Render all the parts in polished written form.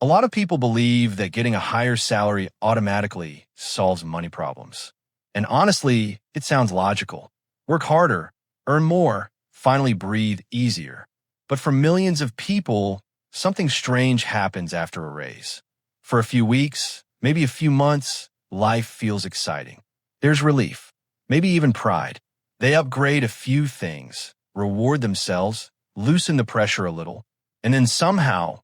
A lot of people believe that getting a higher salary automatically solves money problems. And honestly, it sounds logical. Work harder, earn more, finally breathe easier. But for millions of people, something strange happens after a raise. For a few weeks, maybe a few months, life feels exciting. There's relief, maybe even pride. They upgrade a few things, reward themselves, loosen the pressure a little, and then somehow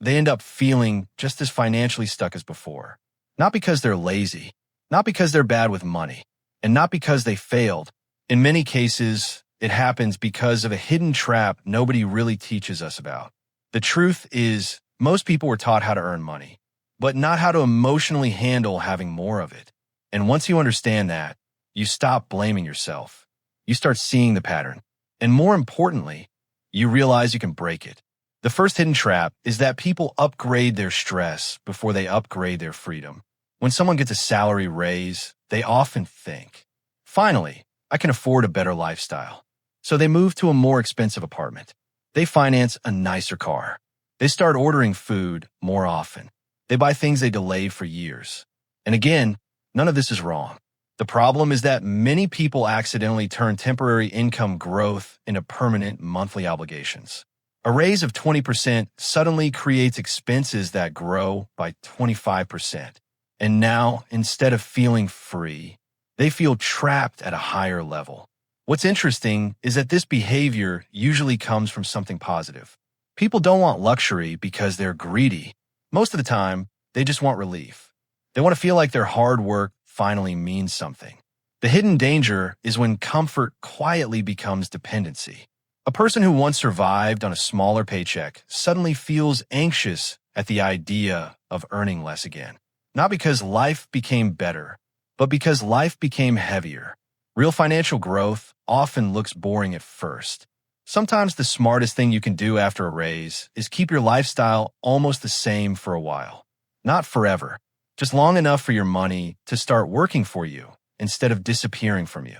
they end up feeling just as financially stuck as before. Not because they're lazy, not because they're bad with money, and not because they failed. In many cases, it happens because of a hidden trap nobody really teaches us about. The truth is, most people were taught how to earn money, but not how to emotionally handle having more of it. And once you understand that, you stop blaming yourself. You start seeing the pattern. And more importantly, you realize you can break it. The first hidden trap is that people upgrade their stress before they upgrade their freedom. When someone gets a salary raise, they often think, finally, I can afford a better lifestyle. So they move to a more expensive apartment. They finance a nicer car. They start ordering food more often. They buy things they delayed for years. And again, none of this is wrong. The problem is that many people accidentally turn temporary income growth into permanent monthly obligations. A raise of 20% suddenly creates expenses that grow by 25%. And now, instead of feeling free, they feel trapped at a higher level. What's interesting is that this behavior usually comes from something positive. People don't want luxury because they're greedy. Most of the time, they just want relief. They want to feel like their hard work finally means something. The hidden danger is when comfort quietly becomes dependency. A person who once survived on a smaller paycheck suddenly feels anxious at the idea of earning less again. Not because life became better, but because life became heavier. Real financial growth often looks boring at first. Sometimes the smartest thing you can do after a raise is keep your lifestyle almost the same for a while. Not forever, just long enough for your money to start working for you instead of disappearing from you.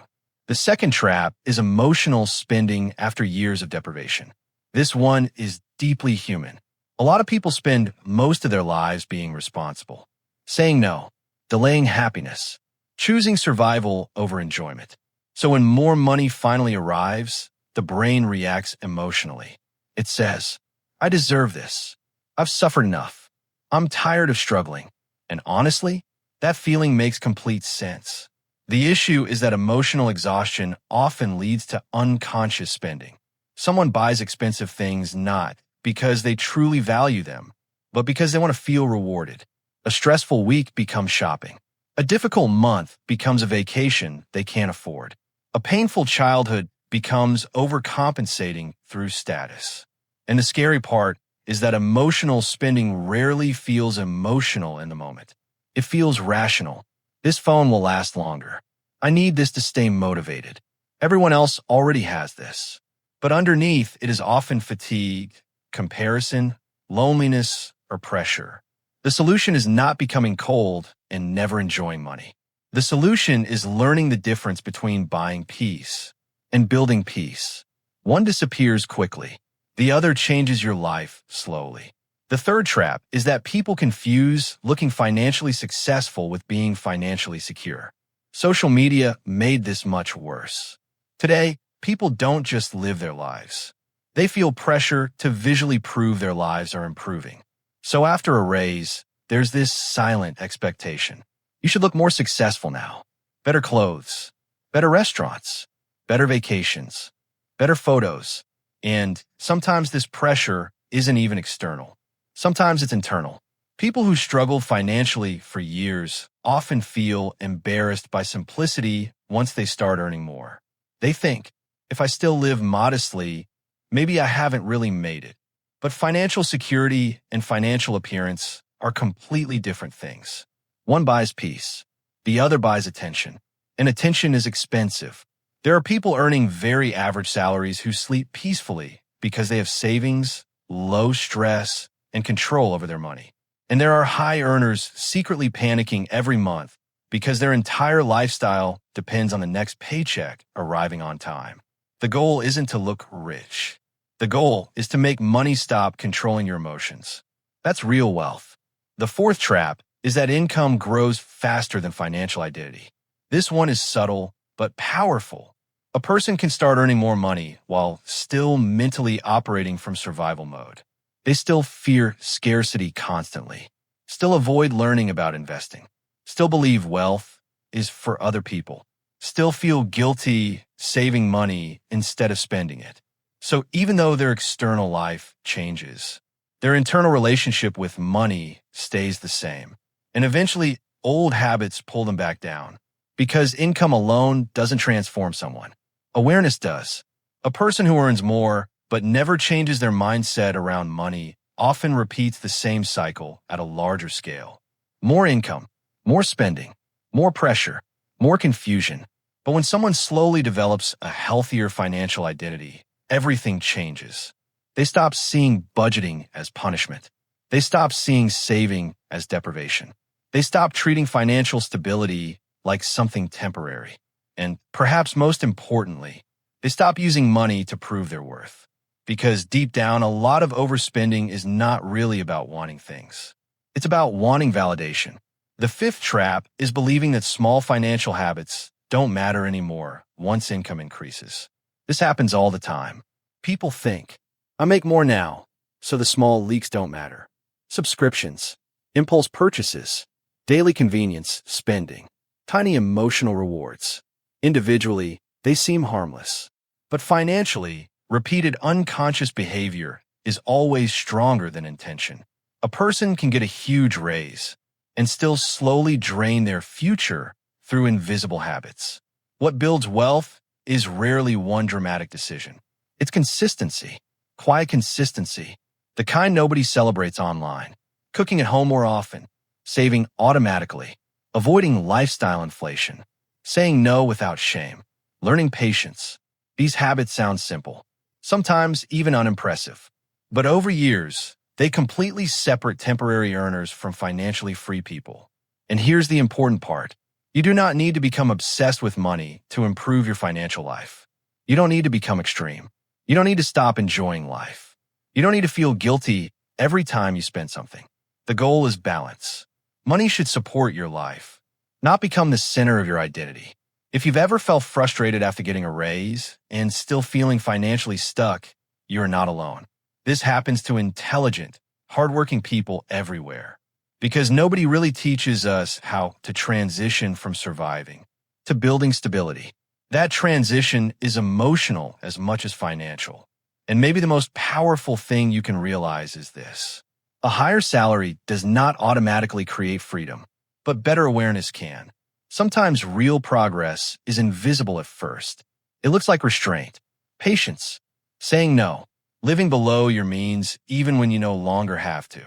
The second trap is emotional spending after years of deprivation. This one is deeply human. A lot of people spend most of their lives being responsible, saying no, delaying happiness, choosing survival over enjoyment. So when more money finally arrives, the brain reacts emotionally. It says, I deserve this. I've suffered enough. I'm tired of struggling. And honestly, that feeling makes complete sense. The issue is that emotional exhaustion often leads to unconscious spending. Someone buys expensive things not because they truly value them, but because they want to feel rewarded. A stressful week becomes shopping. A difficult month becomes a vacation they can't afford. A painful childhood becomes overcompensating through status. And the scary part is that emotional spending rarely feels emotional in the moment. It feels rational. This phone will last longer. I need this to stay motivated. Everyone else already has this. But underneath, it is often fatigue, comparison, loneliness, or pressure. The solution is not becoming cold and never enjoying money. The solution is learning the difference between buying peace and building peace. One disappears quickly. The other changes your life slowly. The third trap is that people confuse looking financially successful with being financially secure. Social media made this much worse. Today, people don't just live their lives. They feel pressure to visually prove their lives are improving. So after a raise, there's this silent expectation. You should look more successful now. Better clothes, better restaurants, better vacations, better photos. And sometimes this pressure isn't even external. Sometimes it's internal. People who struggled financially for years often feel embarrassed by simplicity once they start earning more. They think, if I still live modestly, maybe I haven't really made it. But financial security and financial appearance are completely different things. One buys peace, the other buys attention, and attention is expensive. There are people earning very average salaries who sleep peacefully because they have savings, low stress, and control over their money. And there are high earners secretly panicking every month because their entire lifestyle depends on the next paycheck arriving on time. The goal isn't to look rich. The goal is to make money stop controlling your emotions. That's real wealth. The fourth trap is that income grows faster than financial identity. This one is subtle but powerful. A person can start earning more money while still mentally operating from survival mode. They still fear scarcity constantly, still avoid learning about investing, still believe wealth is for other people, still feel guilty saving money instead of spending it. So even though their external life changes, their internal relationship with money stays the same. And eventually, old habits pull them back down. Because income alone doesn't transform someone. Awareness does. A person who earns more but never changes their mindset around money often repeats the same cycle at a larger scale. More income, more spending, more pressure, more confusion. But when someone slowly develops a healthier financial identity, everything changes. They stop seeing budgeting as punishment. They stop seeing saving as deprivation. They stop treating financial stability like something temporary. And perhaps most importantly, they stop using money to prove their worth. Because deep down, a lot of overspending is not really about wanting things. It's about wanting validation. The fifth trap is believing that small financial habits don't matter anymore once income increases. This happens all the time. People think, I make more now, so the small leaks don't matter. Subscriptions, impulse purchases, daily convenience, spending, tiny emotional rewards. Individually, they seem harmless. But financially, repeated unconscious behavior is always stronger than intention. A person can get a huge raise and still slowly drain their future through invisible habits. What builds wealth is rarely one dramatic decision. It's consistency, quiet consistency, the kind nobody celebrates online, cooking at home more often, saving automatically, avoiding lifestyle inflation, saying no without shame, learning patience. These habits sound simple, sometimes even unimpressive. But over years, they completely separate temporary earners from financially free people. And here's the important part. You do not need to become obsessed with money to improve your financial life. You don't need to become extreme. You don't need to stop enjoying life. You don't need to feel guilty every time you spend something. The goal is balance. Money should support your life, not become the center of your identity. If you've ever felt frustrated after getting a raise and still feeling financially stuck, you're not alone. This happens to intelligent, hardworking people everywhere. Because nobody really teaches us how to transition from surviving to building stability. That transition is emotional as much as financial. And maybe the most powerful thing you can realize is this. A higher salary does not automatically create freedom, but better awareness can. Sometimes real progress is invisible at first. It looks like restraint, patience, saying no, living below your means even when you no longer have to.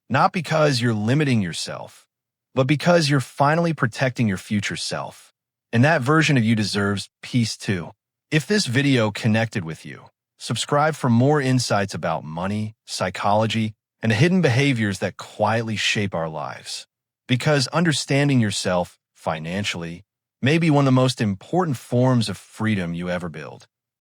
Not because you're limiting yourself, but because you're finally protecting your future self. And that version of you deserves peace too. If this video connected with you, subscribe for more insights about money, psychology, and the hidden behaviors that quietly shape our lives. Because understanding yourself financially may be one of the most important forms of freedom you ever build.